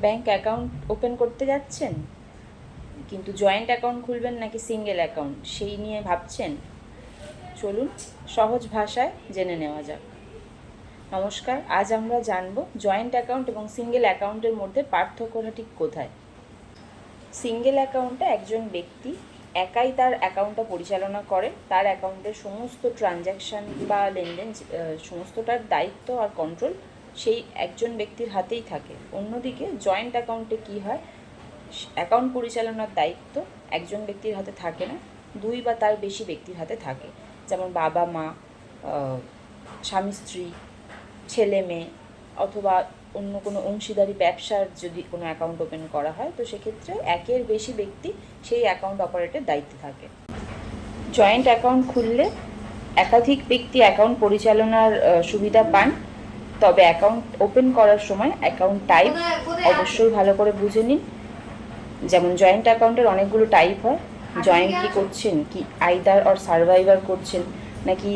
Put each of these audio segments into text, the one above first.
Bank account open করতে যাচ্ছেন, কিন্তু জয়েন্ট অ্যাকাউন্ট খুলবেন নাকি সিঙ্গেল অ্যাকাউন্ট সেই নিয়ে ভাবছেন। চলুন সহজ ভাষায় জেনে নেওয়া যাক। নমস্কার, আজ আমরা জানব জয়েন্ট অ্যাকাউন্ট এবং সিঙ্গেল অ্যাকাউন্টের মধ্যে পার্থক্যটা ঠিক কোথায়। সিঙ্গেল অ্যাকাউন্টে একজন ব্যক্তি একাই তার অ্যাকাউন্টটা পরিচালনা করে, তার অ্যাকাউন্টের সমস্ত ট্রানজ্যাকশান বা লেনদেন সমস্তটার দায়িত্ব আর কন্ট্রোল সেই একজন ব্যক্তির হাতেই থাকে। অন্যদিকে জয়েন্ট অ্যাকাউন্টে কী হয়, অ্যাকাউন্ট পরিচালনার দায়িত্ব একজন ব্যক্তির হাতে থাকে না, দুই বা তার বেশি ব্যক্তির হাতে থাকে। যেমন বাবা মা, স্বামী স্ত্রী, ছেলে মেয়ে, অথবা অন্য কোনো অংশীদারি ব্যবসার যদি কোনো অ্যাকাউন্ট ওপেন করা হয়, তো সেক্ষেত্রে একের বেশি ব্যক্তি সেই অ্যাকাউন্ট অপারেটের দায়িত্বে থাকে। জয়েন্ট অ্যাকাউন্ট খুললে একাধিক ব্যক্তি অ্যাকাউন্ট পরিচালনার সুবিধা পান, তবে অ্যাকাউন্ট ওপেন করার সময় অ্যাকাউন্ট টাইপ অবশ্যই ভালো করে বুঝে নিন। যেমন জয়েন্ট অ্যাকাউন্টের অনেকগুলো টাইপ হয়। জয়েন্টলি করছেন কি আইদার অর সার্ভাইভার করছেন, নাকি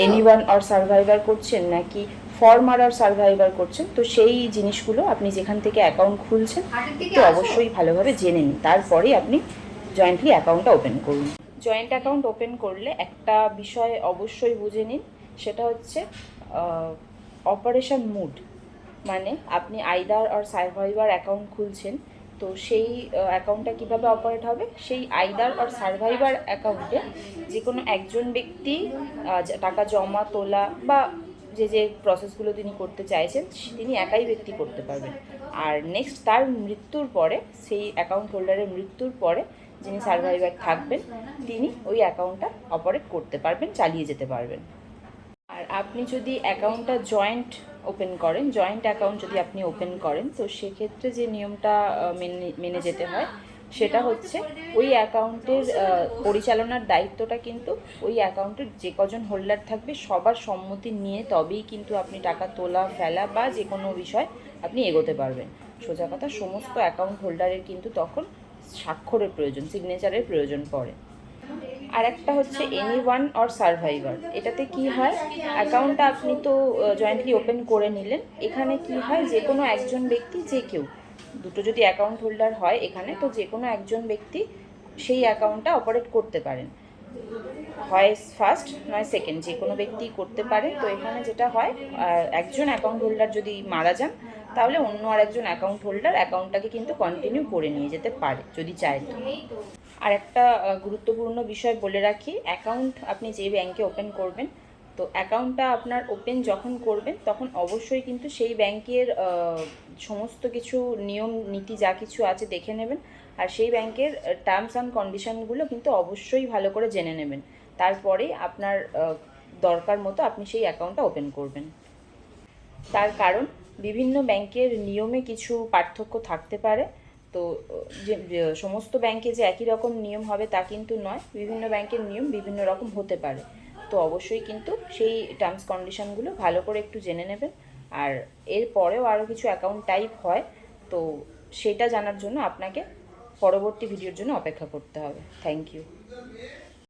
এনিওয়ান অর সার্ভাইভার করছেন, নাকি ফর্মার আর সার্ভাইভার করছেন। তো সেই জিনিসগুলো আপনি যেখান থেকে অ্যাকাউন্ট খুলছেন একটু অবশ্যই ভালোভাবে জেনে নিন, তারপরেই আপনি জয়েন্টলি অ্যাকাউন্টটা ওপেন করুন। জয়েন্ট অ্যাকাউন্ট ওপেন করলে একটা বিষয় অবশ্যই বুঝে নিন, সেটা হচ্ছে অপারেশন মুড। মানে আপনি আইদার আর সার্ভাইভার অ্যাকাউন্ট খুলছেন, তো সেই অ্যাকাউন্টটা কীভাবে অপারেট হবে, সেই আইদার আর সার্ভাইভার অ্যাকাউন্টে যে কোনো একজন ব্যক্তি টাকা জমা তোলা বা যে প্রসেসগুলো তিনি করতে চাইছেন তিনি একাই ব্যক্তি করতে পারবেন। আর নেক্সট তার মৃত্যুর পরে, সেই অ্যাকাউন্ট হোল্ডারের মৃত্যুর পরে যিনি সার্ভাইভার থাকবেন তিনি ওই অ্যাকাউন্টটা অপারেট করতে পারবেন, চালিয়ে যেতে পারবেন। আর আপনি যদি অ্যাকাউন্টটা জয়েন্ট ওপেন করেন, জয়েন্ট অ্যাকাউন্ট যদি আপনি ওপেন করেন, তো সেক্ষেত্রে যে নিয়মটা মেনে যেতে হয় সেটা হচ্ছে ওই অ্যাকাউন্টের পরিচালনার দায়িত্বটা কিন্তু ওই অ্যাকাউন্টের যে কজন হোল্ডার থাকবে সবার সম্মতি নিয়ে তবেই কিন্তু আপনি টাকা তোলা ফেলা বা যে কোনো বিষয় আপনি এগোতে পারবেন। সোজা কথা, সমস্ত অ্যাকাউন্ট হোল্ডারের কিন্তু তখন স্বাক্ষরের প্রয়োজন, সিগনেচারের প্রয়োজন পড়ে। আর একটা হচ্ছে এনিওয়ান অর সার্ভাইভার। এটাতে কি হয়, অ্যাকাউন্টটা আপনি তো জয়েন্টলি ওপেন করে নিলেন, এখানে কি হয় যে কোনো একজন ব্যক্তি, যে কেউ, দুটো যদি অ্যাকাউন্ট হোল্ডার হয় এখানে, তো যে কোনো একজন ব্যক্তি সেই অ্যাকাউন্টটা অপারেট করতে পারেন, হয় ফার্স্ট নয় সেকেন্ড, যে কোনো ব্যক্তি করতে পারে। তো এখানে যেটা হয়, একজন অ্যাকাউন্ট হোল্ডার যদি মারা যান তাহলে অন্য আর একজন অ্যাকাউন্ট হোল্ডার অ্যাকাউন্টটাকে কিন্তু কন্টিনিউ করে নিয়ে যেতে পারে যদি চায় তো। আর একটা গুরুত্বপূর্ণ বিষয় বলে রাখি, অ্যাকাউন্ট আপনি যে ব্যাংকে ওপেন করবেন, তো অ্যাকাউন্টটা আপনার ওপেন যখন করবেন তখন অবশ্যই কিন্তু সেই ব্যাংকের সমস্ত কিছু নিয়ম নীতি যা কিছু আছে দেখে নেবেন, আর সেই ব্যাংকের টার্মস অ্যান্ড কন্ডিশনগুলো কিন্তু অবশ্যই ভালো করে জেনে নেবেন, তারপরে আপনার দরকার মতো আপনি সেই অ্যাকাউন্টটা ওপেন করবেন। তার কারণ বিভিন্ন ব্যাংকের নিয়মে কিছু পার্থক্য থাকতে পারে। তো যে সমস্ত ব্যাংকে যে একই রকম নিয়ম হবে তা কিন্তু নয়, বিভিন্ন ব্যাংকের নিয়ম বিভিন্ন রকম হতে পারে। তো অবশ্যই কিন্তু সেই টার্মস কন্ডিশনগুলো ভালো করে একটু জেনে নেবেন। আর এর পরেও আরও কিছু অ্যাকাউন্ট টাইপ হয়, তো সেটা জানার জন্য আপনাকে পরবর্তী ভিডিওর জন্য অপেক্ষা করতে হবে। Thank you.